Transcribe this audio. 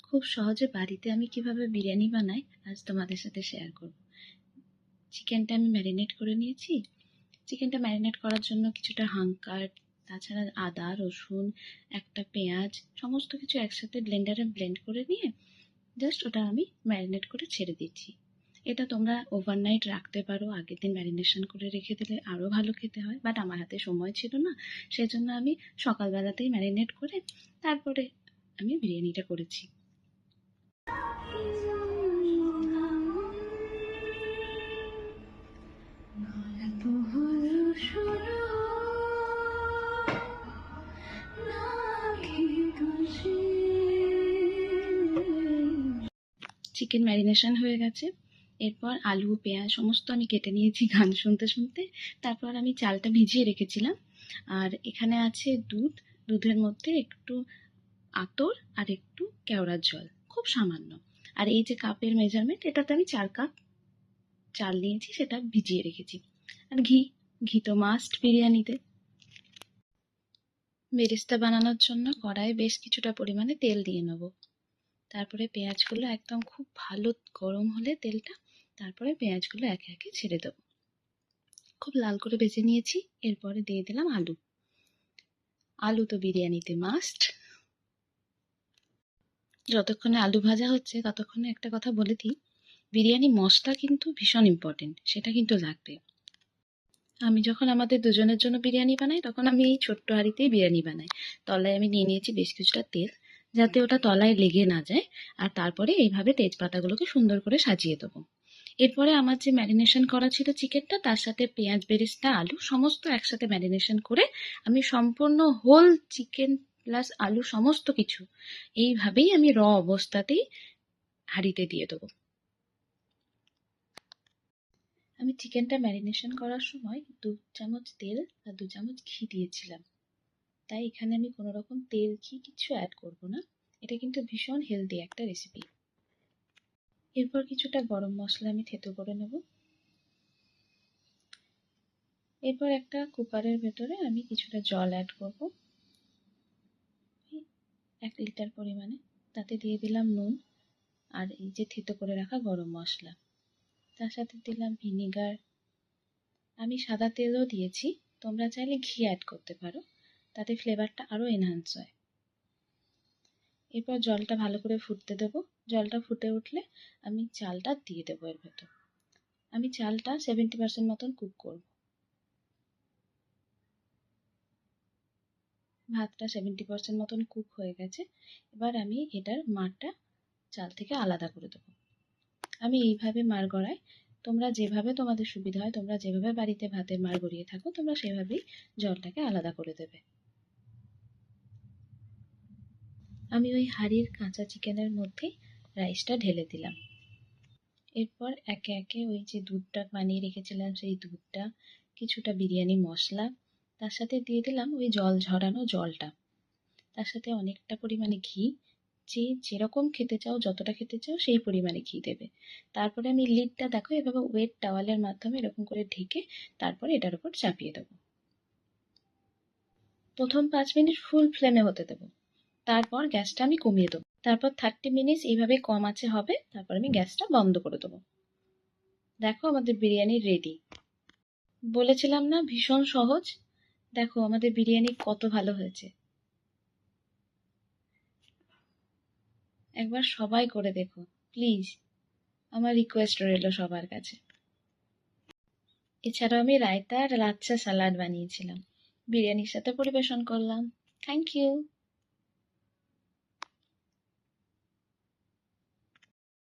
খুব সহজে বাড়িতে আমি কিভাবে বিরিয়ানি বানাই আজ তোমাদের সাথে শেয়ার করব। চিকেনটা আমি ম্যারিনেট করে নিয়েছি। চিকেনটা ম্যারিনেট করার জন্য কিছুটা হাঙ্কার, তাছাড়া আদা, রসুন, একটা পেঁয়াজ, সমস্ত কিছু একসাথে ব্লেন্ডারে ব্লেন্ড করে নিয়ে জাস্ট ওটা আমি ম্যারিনেট করে ছেড়ে দিচ্ছি। এটা তোমরা ওভারনাইট রাখতে পারো, আগের দিন ম্যারিনেশন করে রেখে দিলে আরও ভালো খেতে হয়, বাট আমার হাতে সময় ছিল না, সেজন্য আমি সকালবেলাতেই ম্যারিনেট করে তারপরে আমি বিরিয়ানিটা করেছি। চিকেন ম্যারিনেশন হয়ে গেছে। এরপর আলু, পেঁয়াজ সমস্ত আমি কেটে নিয়েছি গান শুনতে শুনতে। তারপর আমি চালটা ভিজিয়ে রেখেছিলাম। আর এখানে আছে দুধ, দুধের মধ্যে একটু আতর আর একটু কেওড়ার জল, খুব সামান্য। আর এই যে কাপের মেজারমেন্ট, এটাতে আমি 4 কাপ চাল নিয়েছি, সেটা ভিজিয়ে রেখেছি। আর ঘি, ঘি তো মাস্ট বিরিয়ানিতে। বেরেস্তা বানানোর জন্য কড়াইয়ে বেশ কিছুটা পরিমাণে তেল দিয়ে নেব। তারপরে পেঁয়াজগুলো একদম খুব ভালো গরম হলে তেলটা, তারপরে পেঁয়াজগুলো একে একে ছেড়ে দেবো। খুব লাল করে ভেজে নিয়েছি। এরপরে দিয়ে দিলাম আলু। আলু তো বিরিয়ানিতে মাস্ট। যতক্ষণে আলু ভাজা হচ্ছে ততক্ষণে একটা কথা বলে দিই, বিরিয়ানি মশলা কিন্তু ভীষণ ইম্পর্টেন্ট, সেটা কিন্তু লাগবে। আমি যখন আমাদের দুজনের জন্য বিরিয়ানি বানাই তখন আমি এই ছোট্ট হাঁড়িতেই বিরিয়ানি বানাই। তলায় আমি নিয়ে নিয়েছি বেশ কিছুটা তেল, যাতে ওটা তলায় লেগে না যায়। আর তারপরে এইভাবে তেজপাতাগুলোকে সুন্দর করে সাজিয়ে দেবো। এরপরে আমার যে ম্যারিনেশন করা ছিল চিকেনটা, তার সাথে পেঁয়াজ, বেরেস্তা, আলু সমস্ত একসাথে ম্যারিনেশন করে আমি সম্পূর্ণ হোল চিকেন প্লাস আলু সমস্ত কিছু এইভাবেই আমি র অবস্থাতেই হাঁড়িতে দিয়ে দেবো। আমি চিকেনটা ম্যারিনেশন করার সময় 2 চামচ তেল আর 2 চামচ ঘি দিয়েছিলাম। তাই এখানে আমি কোনো রকম তেল, ঘি কিছু অ্যাড করব না। এটা কিন্তু ভীষণ হেলদি একটা রেসিপি। এরপর কিছুটা গরম মশলা আমি থেতো করে নেব। এরপর একটা কুকারের ভেতরে আমি কিছুটা জল অ্যাড করব, 1 লিটার পরিমাণে। তাতে দিয়ে দিলাম নুন আর এই যে থেতো করে রাখা গরম মশলা। তার সাথে দিলাম ভিনিগার। আমি সাদা তেলও দিয়েছি, তোমরা চাইলে ঘি অ্যাড করতে পারো, তাতে ফ্লেভারটা আরও এনহান্স হয়। এরপর জলটা ভালো করে ফুটতে দেবো। জলটা ফুটে উঠলে আমি চালটা দিয়ে দেবো এর ভেতর। আমি চালটা 70% মতন কুক করব। ভাতটা 70% মতন কুক হয়ে গেছে। এবার আমি এটার মারটা চাল থেকে আলাদা করে দেবো। আমি এইভাবে মার গড়াই, তোমরা যেভাবে তোমাদের সুবিধা হয়, তোমরা যেভাবে বাড়িতে ভাতের মার গড়িয়ে থাকো, তোমরা সেভাবেই জলটাকে আলাদা করে দেবে। আমি ওই হাঁড়ির কাঁচা চিকেনের মধ্যেই রাইসটা ঢেলে দিলাম। এরপর একে একে ওই যে দুধটা বানিয়ে রেখেছিলাম, সেই দুধটা, কিছুটা বিরিয়ানি মশলা, তার সাথে দিয়ে দিলাম ওই জল ঝরানো জলটা, তার সাথে অনেকটা পরিমাণে ঘি। যে যেরকম খেতে চাও, যতটা খেতে চাও সেই পরিমাণে ঘি দেবে। তারপরে আমি লিডটা দেখো এভাবে ওয়েট টাওয়ালের মাধ্যমে এরকম করে ঢেকে তারপরে এটার উপর চাপিয়ে দেবো। প্রথম 5 মিনিট ফুল ফ্লেমে হতে দেবো, তারপর গ্যাসটা আমি কমিয়ে দেবো। তারপর 30 মিনিটস এইভাবে কম আঁচে হবে, তারপর আমি গ্যাসটা বন্ধ করে দেবো। দেখো আমাদের বিরিয়ানি রেডি। বলেছিলাম না ভীষণ সহজ। দেখো আমাদের বিরিয়ানি কত ভালো হয়েছে। একবার সবাই করে দেখো প্লিজ, আমার রিকোয়েস্ট রইল সবার কাছে। এছাড়াও আমি রায়তা আর লাচ্ছা স্যালাড বানিয়েছিলাম, বিরিয়ানির সাথে পরিবেশন করলাম। Thank you.